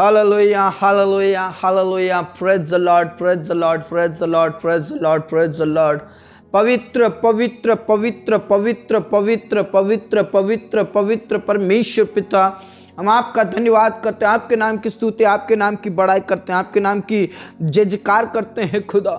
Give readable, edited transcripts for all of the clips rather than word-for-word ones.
Hallelujah, hallelujah, hallelujah. Praise the Lord, praise the Lord, praise the Lord, praise the Lord, praise the Lord. पवित्र पवित्र पवित्र पवित्र पवित्र पवित्र पवित्र पवित्र परमेश्वर पिता, हम आपका धन्यवाद करते हैं, आपके नाम की स्तुति, आपके नाम की बड़ाई करते हैं, आपके नाम की जय जयकार करते हैं खुदा,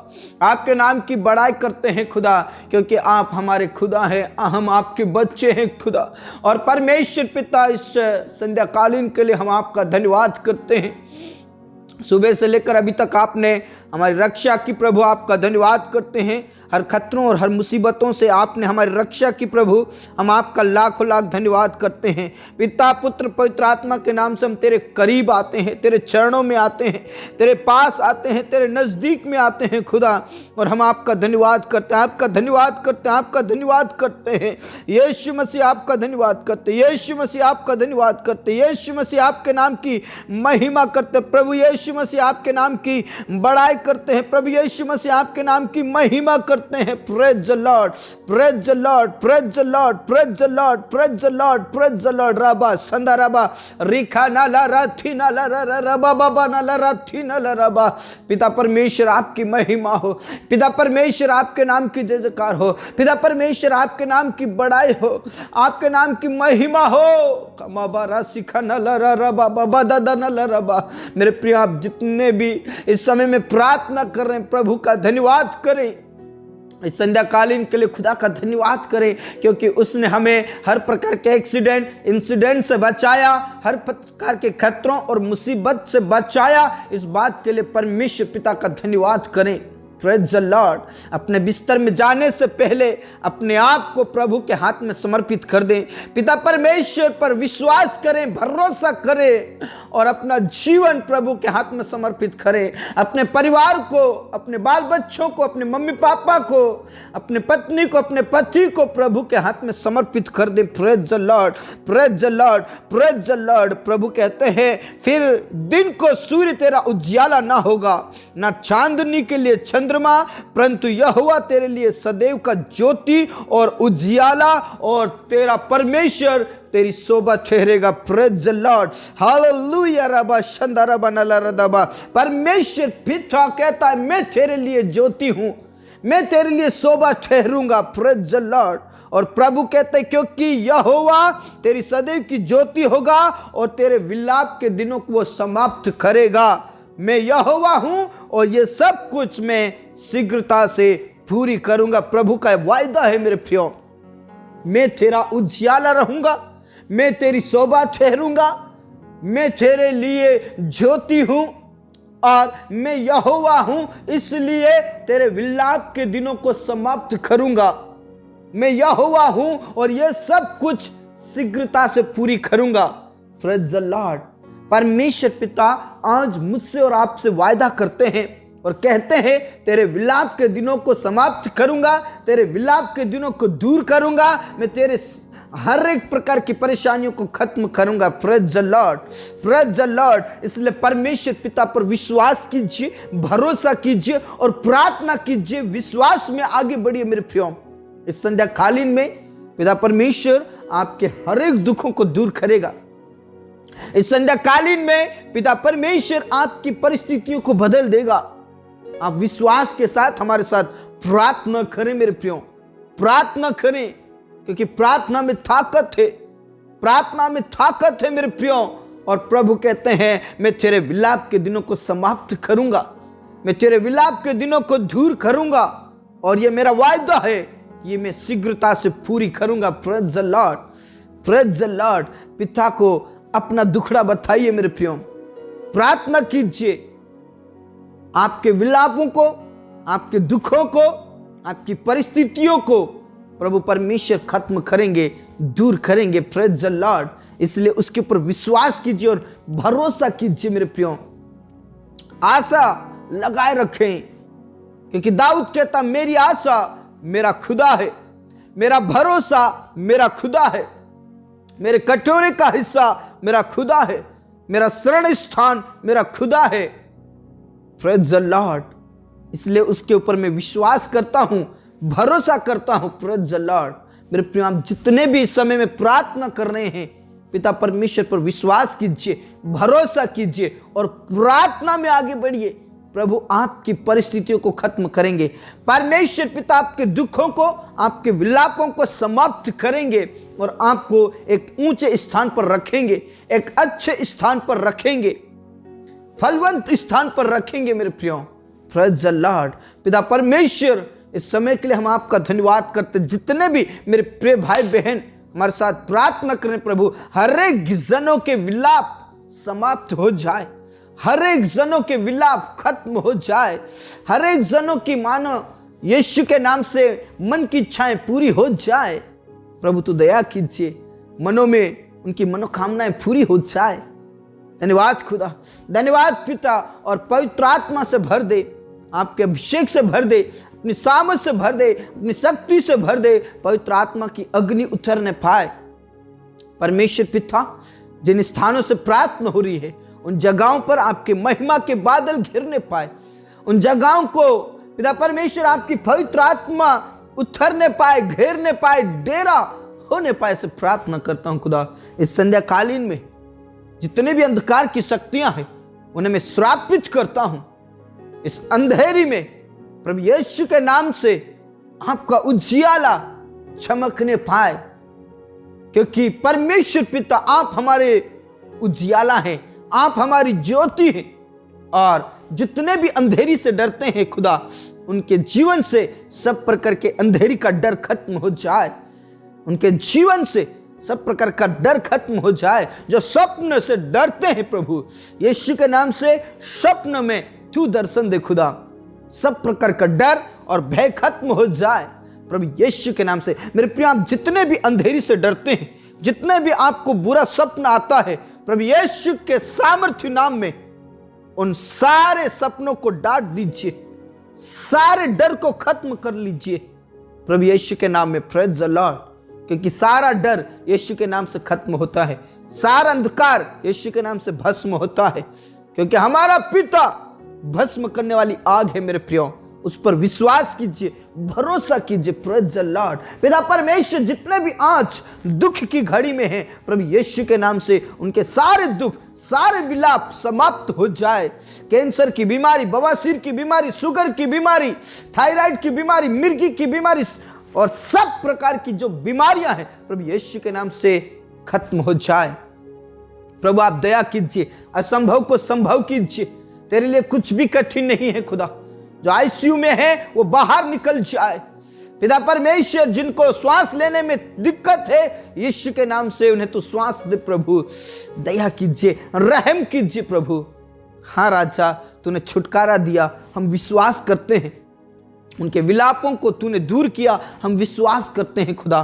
आपके नाम की बड़ाई करते हैं खुदा, क्योंकि आप हमारे खुदा हैं, हम आपके बच्चे हैं खुदा। और परमेश्वर पिता, इस संध्याकालीन के लिए हम आपका धन्यवाद करते हैं। सुबह से लेकर अभी तक आपने हमारी रक्षा की प्रभु, आपका धन्यवाद करते हैं। हर खतरों और हर मुसीबतों से आपने हमारी रक्षा की प्रभु, हम आपका लाखों लाख धन्यवाद करते हैं। पिता पुत्र पवित्र आत्मा के नाम से हम तेरे करीब आते हैं, तेरे चरणों में आते हैं, तेरे पास आते हैं, तेरे नज़दीक में आते हैं खुदा, और हम आपका धन्यवाद करते हैं, आपका धन्यवाद करते हैं, आपका धन्यवाद करते हैं। यीशु मसीह आपका धन्यवाद करते हैं, यीशु मसीह आपका धन्यवाद करते हैं, यीशु मसीह आपके नाम की महिमा करते हैं प्रभु, यीशु मसीह आपके नाम की बड़ाई करते हैं प्रभु, यीशु मसीह आपके नाम की महिमा करते हैं। Praise the lord, praise the lord, praise the lord, praise the lord, praise the lord, praise the Lord. रबा संदा रबा रिखा नाला राथी नाला रबा बाबा नाला राथी नाला रबा। पिता परमेश्वर आपकी महिमा हो, पिता परमेश्वर आपके नाम की जय जयकार हो, पिता परमेश्वर आपके नाम की बड़ाई हो, आपके नाम की महिमा हो। कमाबारा सिखा नाला रबा बाबा दादा नाला रबा। मेरे प्रिय, आप जितने भी इस समय में प्रार्थना कर रहे हैं, प्रभु का धन्यवाद करें। इस संध्याकालीन के लिए खुदा का धन्यवाद करें, क्योंकि उसने हमें हर प्रकार के इंसिडेंट से बचाया, हर प्रकार के खतरों और मुसीबत से बचाया। इस बात के लिए परमेश्वर पिता का धन्यवाद करें। Praise the Lord. अपने बिस्तर में जाने से पहले अपने आप को प्रभु के हाथ में समर्पित कर दें। पिता परमेश्वर पर विश्वास करें, भरोसा करें और अपना जीवन प्रभु के हाथ में समर्पित करें। अपने परिवार को, अपने बाल बच्चों को, अपने मम्मी पापा को, अपने पत्नी को, अपने पति को प्रभु के हाथ में समर्पित कर दें। Praise the lord, praise the lord, praise the lord. प्रभु कहते हैं, फिर दिन को सूर्य तेरा उजियाला ना होगा, ना चांदनी के लिए चंद्रमा, परंतु यहोवा तेरे लिए सदैव का ज्योति और उजियाला, और तेरा परमेश्वर तेरी शोभा ठहरेगा। Praise the Lord, hallelujah. Rava Shanda रबा नला रदबा। परमेश्वर पिता कहता है, मैं तेरे लिए ज्योति हूं, मैं तेरे लिए शोभा ठहरूंगा। Praise the lord. और प्रभु कहते हैं, क्योंकि यहोवा तेरी सदैव की ज्योति होगा और तेरे विलाप के दिनों को वो समाप्त करेगा। मैं यहोवा हूं और ये सब कुछ मैं शीघ्रता से पूरी करूंगा। प्रभु का वायदा है मेरे प्रियो, मैं तेरा उजियाला रहूंगा, मैं तेरी शोभा ठहरूंगा, मैं तेरे लिए ज्योति हूं और मैं यहोवा हूं, इसलिए तेरे विलाप के दिनों को समाप्त करूंगा। मैं यहोवा हूं और ये सब कुछ शीघ्रता से पूरी करूंगा। Praise the Lord. परमेश्वर पिता आज मुझसे और आपसे वायदा करते हैं और कहते हैं, तेरे विलाप के दिनों को समाप्त करूंगा, तेरे विलाप के दिनों को दूर करूंगा, मैं तेरे हर एक प्रकार की परेशानियों को खत्म करूंगा। Praise the lord, praise the Lord. इसलिए परमेश्वर पिता पर विश्वास कीजिए, भरोसा कीजिए और प्रार्थना कीजिए, विश्वास में आगे बढ़िए मेरे प्रियो। इस संध्याकालीन में पिता परमेश्वर आपके हर एक दुखों को दूर करेगा। इस संध्याकालीन में पिता परमेश्वर आपकी परिस्थितियों को बदल देगा। आप विश्वास के साथ हमारे साथ प्रार्थना करें मेरे प्रियो, प्रार्थना करें, क्योंकि प्रार्थना में ताकत है, प्रार्थना में ताकत है मेरे प्रियो। और प्रभु कहते हैं, मैं तेरे विलाप के दिनों को समाप्त करूंगा, मैं तेरे विलाप के दिनों को दूर करूंगा, और ये मेरा वायदा है, ये मैं शीघ्रता से पूरी करूंगा। Praise the lord, praise the Lord. पिता को अपना दुखड़ा बताइए मेरे प्रियो, प्रार्थना कीजिए। आपके विलापों को, आपके दुखों को, आपकी परिस्थितियों को प्रभु परमेश्वर खत्म करेंगे, दूर करेंगे। Praise the Lord. इसलिए उसके ऊपर विश्वास कीजिए और भरोसा कीजिए मेरे प्रियो, आशा लगाए रखें, क्योंकि दाऊद कहता, मेरी आशा मेरा खुदा है, मेरा भरोसा मेरा खुदा है, मेरे कटोरे का हिस्सा मेरा खुदा है, मेरा शरण स्थान मेरा खुदा है। Praise the Lord. इसलिए उसके ऊपर मैं विश्वास करता हूं, भरोसा करता हूं। Praise the Lord. मेरे प्रिय, आप जितने भी इस समय में प्रार्थना कर रहे हैं, पिता परमेश्वर पर विश्वास कीजिए, भरोसा कीजिए और प्रार्थना में आगे बढ़िए। प्रभु आपकी परिस्थितियों को खत्म करेंगे। परमेश्वर पिता आपके दुखों को, आपके विलापों को समाप्त करेंगे और आपको एक ऊंचे स्थान पर रखेंगे, एक अच्छे स्थान पर रखेंगे, फलवंत स्थान पर रखेंगे मेरे प्रियो। Praise the Lord. पिता परमेश्वर, इस समय के लिए हम आपका धन्यवाद करते। जितने भी मेरे प्रिय भाई बहन हमारे साथ प्रार्थना करें प्रभु, हर एक जनों के विलाप समाप्त हो जाए, हर एक जनों के विलाप खत्म हो जाए, हर एक जनों की मानो यीशु के नाम से मन की इच्छाएं पूरी हो जाए। प्रभु तू दया कीजिए, मनों में उनकी मनोकामनाएं पूरी हो जाए। धन्यवाद खुदा, धन्यवाद पिता। और पवित्र आत्मा से भर दे, आपके अभिषेक से भर दे, अपनी सामर्थ से भर दे, अपनी शक्ति से भर दे। पवित्र आत्मा की अग्नि उतरने पाए। परमेश्वर पिता, जिन स्थानों से प्रार्थना हो रही है उन जगहों पर आपके महिमा के बादल घिरने पाए। उन जगहों को पिता परमेश्वर आपकी पवित्र आत्मा उतरने पाए, घेरने पाए, डेरा होने पाए से प्रार्थना करता हूं खुदा। इस संध्या कालीन में जितने भी अंधकार की शक्तियां हैं उन्हें मैं श्रापित करता हूं। इस अंधेरी में प्रभु यीशु के नाम से आपका उजियाला चमकने पाए, क्योंकि परमेश्वर पिता आप हमारे उजियाला हैं, आप हमारी ज्योति हैं। और जितने भी अंधेरी से डरते हैं खुदा, उनके जीवन से सब प्रकार के अंधेरी का डर खत्म हो जाए, उनके जीवन से सब प्रकार का डर खत्म हो जाए। जो स्वप्न से डरते हैं प्रभु यीशु के नाम से, स्वप्न में तू दर्शन दे खुदा, सब प्रकार का डर और भय खत्म हो जाए प्रभु यीशु के नाम से। मेरे प्रिय, आप जितने भी अंधेरी से डरते हैं, जितने भी आपको बुरा स्वप्न आता है, प्रभु यीशु के सामर्थ्य नाम में उन सारे सपनों को डांट दीजिए, सारे डर को खत्म कर लीजिए प्रभु यीशु के नाम में। Praise the Lord. क्योंकि सारा डर यीशु के नाम से खत्म होता है, सारा अंधकार यीशु के नाम से भस्म होता है, क्योंकि हमारा पिता भस्म करने वाली आग है मेरे प्रियो। उस पर विश्वास कीजिए, भरोसा कीजिए। Praise the Lord. पिता परमेश्वर, जितने भी आज दुख की घड़ी में हैं प्रभु यीशु के नाम से उनके सारे दुख, सारे विलाप समाप्त हो जाए। कैंसर की बीमारी, बवासीर की बीमारी, शुगर की बीमारी, थायराइड की बीमारी, मिर्गी की बीमारी और सब प्रकार की जो बीमारियां हैं प्रभु यीशु के नाम से खत्म हो जाए। प्रभु आप दया कीजिए, असंभव को संभव कीजिए। तेरे लिए कुछ भी कठिन नहीं है खुदा। जो आईसीयू में है वो बाहर निकल जाए। पिता परमेश्वर, जिनको श्वास लेने में दिक्कत है, यीशु के नाम से उन्हें तो श्वास दे प्रभु। दया कीजिए, रहम कीजिए प्रभु। हाँ राजा, तूने छुटकारा दिया, हम विश्वास करते हैं। उनके विलापों को तूने दूर किया, हम विश्वास करते हैं खुदा।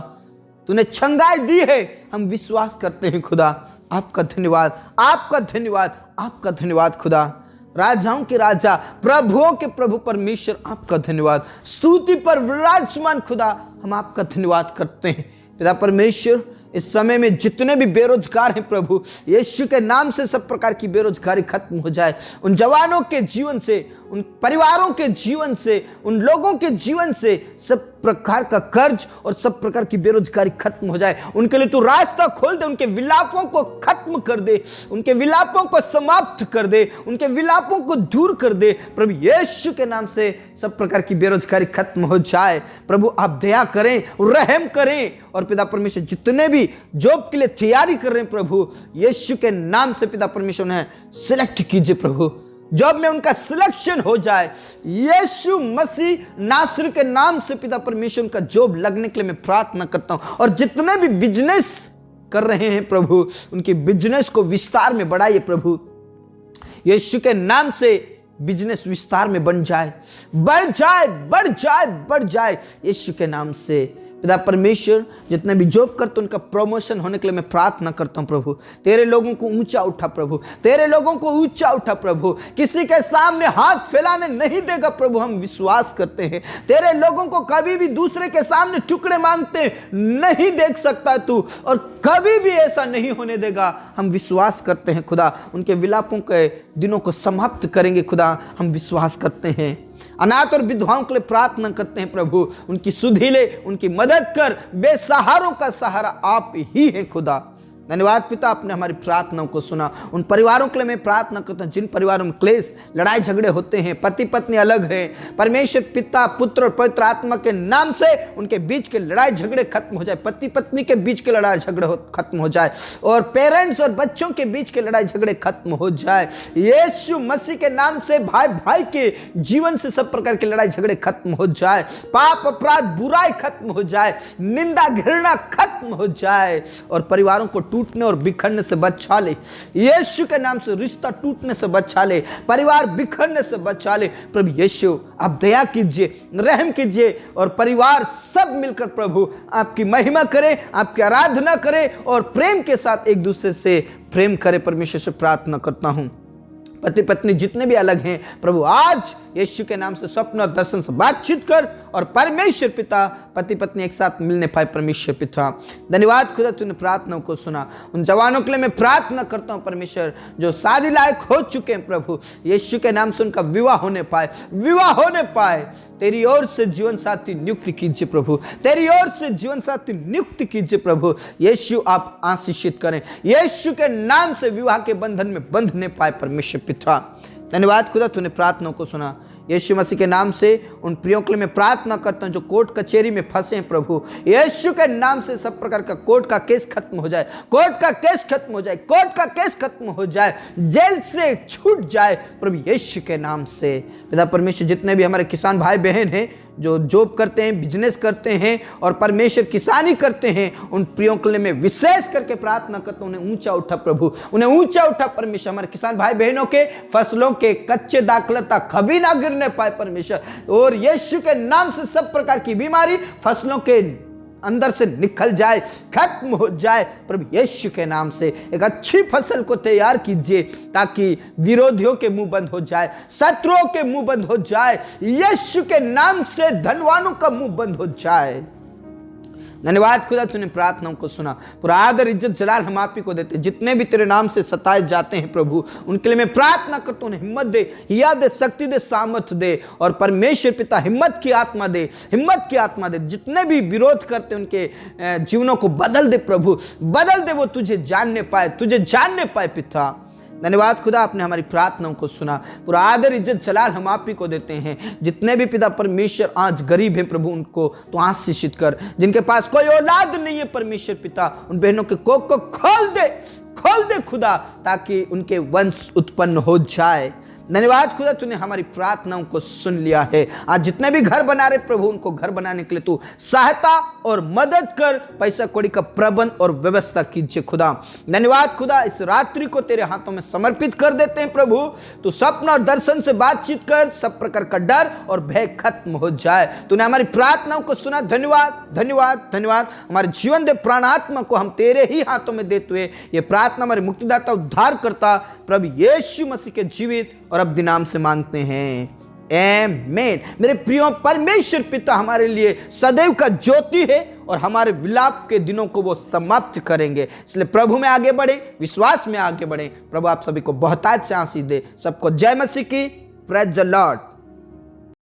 तूने छंगाई दी है, हम विश्वास करते हैं खुदा। आपका धन्यवाद, आपका धन्यवाद, आपका धन्यवाद खुदा। राजाओं के राजा, प्रभुओं के प्रभु परमेश्वर, आपका धन्यवाद। स्तुति पर विराजमान खुदा, हम आपका धन्यवाद करते हैं। पिता परमेश्वर, इस समय में जितने भी बेरोजगार हैं प्रभु यीशु के नाम से सब प्रकार की बेरोजगारी खत्म हो जाए। उन जवानों के जीवन से, उन परिवारों के जीवन से, उन लोगों के जीवन से सब प्रकार का कर्ज और सब प्रकार की बेरोजगारी खत्म हो जाए। उनके लिए तू रास्ता खोल दे, उनके विलापों को खत्म कर दे, उनके विलापों को समाप्त कर दे, उनके विलापों को दूर कर दे। प्रभु यीशु के नाम से सब प्रकार की बेरोजगारी खत्म हो जाए। प्रभु आप दया करें, रहम करें। और पिता परमेश्वर, जितने भी जॉब के लिए तैयारी कर रहे हैं प्रभु यीशु के नाम से पिता परमेश्वर ने सिलेक्ट कीजिए प्रभु। जॉब में उनका सिलेक्शन हो जाए यीशु मसीह नासरी के नाम से। पिता परमेश्वर, उनका जॉब लगने के लिए मैं प्रार्थना करता हूं। और जितने भी बिजनेस कर रहे हैं प्रभु, उनके बिजनेस को विस्तार में बढ़ाइए प्रभु। यीशु के नाम से बिजनेस विस्तार में बन जाए, बढ़ जाए, बढ़ जाए, बढ़ जाए यीशु के नाम से। पिता परमेश्वर, जितने भी जॉब करते उनका प्रमोशन होने के लिए मैं प्रार्थना करता हूं प्रभु। तेरे लोगों को ऊंचा उठा प्रभु, तेरे लोगों को ऊंचा उठा प्रभु। किसी के सामने हाथ फैलाने नहीं देगा प्रभु, हम विश्वास करते हैं। तेरे लोगों को कभी भी दूसरे के सामने टुकड़े मांगते नहीं देख सकता तू, और कभी भी ऐसा नहीं होने देगा। हम विश्वास करते हैं खुदा। उनके विलापों के दिनों को समाप्त करेंगे खुदा, हम विश्वास करते हैं। अनाथ और विधवाओं के लिए प्रार्थना करते हैं प्रभु, उनकी सुधि ले, उनकी मदद कर। बेसहारों का सहारा आप ही है खुदा। धन्यवाद पिता, आपने हमारी प्रार्थनाओं को सुना। उन परिवारों के लिए मैं प्रार्थना करता हूँ जिन परिवारों में क्लेश, लड़ाई झगड़े होते हैं, पति पत्नी अलग हैं। परमेश्वर पिता, पुत्र और पवित्र आत्मा के नाम से उनके बीच के लड़ाई झगड़े खत्म हो जाए, पति पत्नी के बीच के लड़ाई झगड़े खत्म हो जाए, और पेरेंट्स और बच्चों के बीच के लड़ाई झगड़े खत्म हो जाए। यीशु मसीह के नाम से भाई भाई के जीवन से सब प्रकार के लड़ाई झगड़े खत्म हो जाए, पाप अपराध बुराई खत्म हो जाए, निंदा घृणा खत्म हो जाए, और परिवारों को टूटने और बिखरने से बचा ले। यीशु के नाम से रिश्ता टूटने से बचा ले, परिवार बिखरने से बचा ले। प्रभु यीशु, आप दया कीजिए, रहम कीजिए, और परिवार सब मिलकर प्रभु आपकी महिमा करे, आपकी आराधना करे, और प्रेम के साथ एक दूसरे से प्रेम करे। परमेश्वर से प्रार्थना करता हूं, पति पत्नी जितने भी अलग हैं प्रभु, आज यीशु के नाम से स्वप्न और दर्शन से बातचीत कर, और परमेश्वर पिता पति पत्नी एक साथ मिलने पाए। परमेश्वर पिता धन्यवाद खुदा, तूने प्रार्थनाओं को सुना। उन जवानों के लिए मैं प्रार्थना करता हूं परमेश्वर, जो शादी लायक हो चुके हैं प्रभु, यीशु के नाम से उनका विवाह होने पाए, विवाह होने पाए। तेरी ओर से जीवन साथी नियुक्त कीजिए प्रभु, तेरी ओर से जीवन साथी नियुक्त कीजिए प्रभु। यीशु आप आशीषित करें, यीशु के नाम से विवाह के बंधन में बंधने पाए। परमेश्वर पिता धन्यवाद खुदा, तूने प्रार्थनाओं को सुना। यीशु मसीह के नाम से उन प्रियों के लिए मैं प्रार्थना करता हूं जो कोर्ट कचहरी में फंसे हैं प्रभु, यीशु के नाम से सब प्रकार का कोर्ट का केस खत्म हो जाए, कोर्ट का केस खत्म हो जाए, कोर्ट का केस खत्म हो जाए, जेल से छूट जाए प्रभु यीशु के नाम से। पिता परमेश्वर, जितने भी हमारे किसान भाई बहन हैं जो जॉब करते हैं, बिजनेस करते हैं और परमेश्वर किसानी करते हैं, उन प्रियों के लिए मैं विशेष करके प्रार्थना करता हूं, उन्हें ऊंचा उठा प्रभु, उन्हें ऊंचा उठा परमेश्वर। हमारे किसान भाई बहनों के फसलों के कच्चे दाखलता कभी ना गिरने पाए परमेश्वर, और यीशु के नाम से सब प्रकार की बीमारी फसलों के अंदर से निकल जाए, खत्म हो जाए प्रभु यीशु के नाम से। एक अच्छी फसल को तैयार कीजिए ताकि विरोधियों के मुंह बंद हो जाए, शत्रुओं के मुंह बंद हो जाए, यीशु के नाम से धनवानों का मुंह बंद हो जाए। धन्यवाद खुदा, तूने प्रार्थनाओं को सुना। पूरा आदर इज्जत जलाल हम आप ही को देते। जितने भी तेरे नाम से सताए जाते हैं प्रभु, उनके लिए मैं प्रार्थना करता हूँ, हिम्मत दे, हिया दे, शक्ति दे, सामर्थ्य दे, और परमेश्वर पिता हिम्मत की आत्मा दे, हिम्मत की आत्मा दे। जितने भी विरोध करते उनके जीवनों को बदल दे प्रभु, बदल दे, वो तुझे जानने पाए, तुझे जानने पाए पिता। धन्यवाद खुदा, आपने हमारी प्रार्थनाओं को सुना। पूरा आदर इज्जत जलाल हम आप ही को देते हैं। जितने भी पिता परमेश्वर आज गरीब हैं प्रभु, उनको तो आशीषित कर। जिनके पास कोई औलाद नहीं है परमेश्वर पिता, उन बहनों के कोख को खोल दे खुदा, ताकि उनके वंश उत्पन्न हो जाए। धन्यवाद खुदा, तूने हमारी प्रार्थनाओं को सुन लिया है। आज जितने भी घर बना रहे प्रभु, उनको घर बनाने के लिए तू सहायता और मदद कर, पैसा कौड़ी का प्रबंध और व्यवस्था कीजिए खुदा। धन्यवाद खुदा, इस रात्रि को तेरे हाथों में समर्पित कर देते हैं प्रभु। तू स्वप्न और दर्शन से बातचीत कर, सब प्रकार का डर और भय खत्म हो जाए। तूने हमारी प्रार्थनाओं को सुना। धन्यवाद धन्यवाद धन्यवाद। हमारे जीवन दे, प्राण आत्मा को हम तेरे ही हाथों में देते हुए ये प्रार्थना हमारे मुक्तिदाता उद्धार करता प्रभु यीशु मसीह के जीवित और अब नाम से मांगते हैं, आमीन। मेरे प्रियो, परमेश्वर पिता हमारे लिए सदैव का ज्योति है और हमारे विलाप के दिनों को वो समाप्त करेंगे। इसलिए प्रभु में आगे बढ़े, विश्वास में आगे बढ़े। प्रभु आप सभी को बहुत आशीष दे। सबको जय मसीह की। Praise the Lord.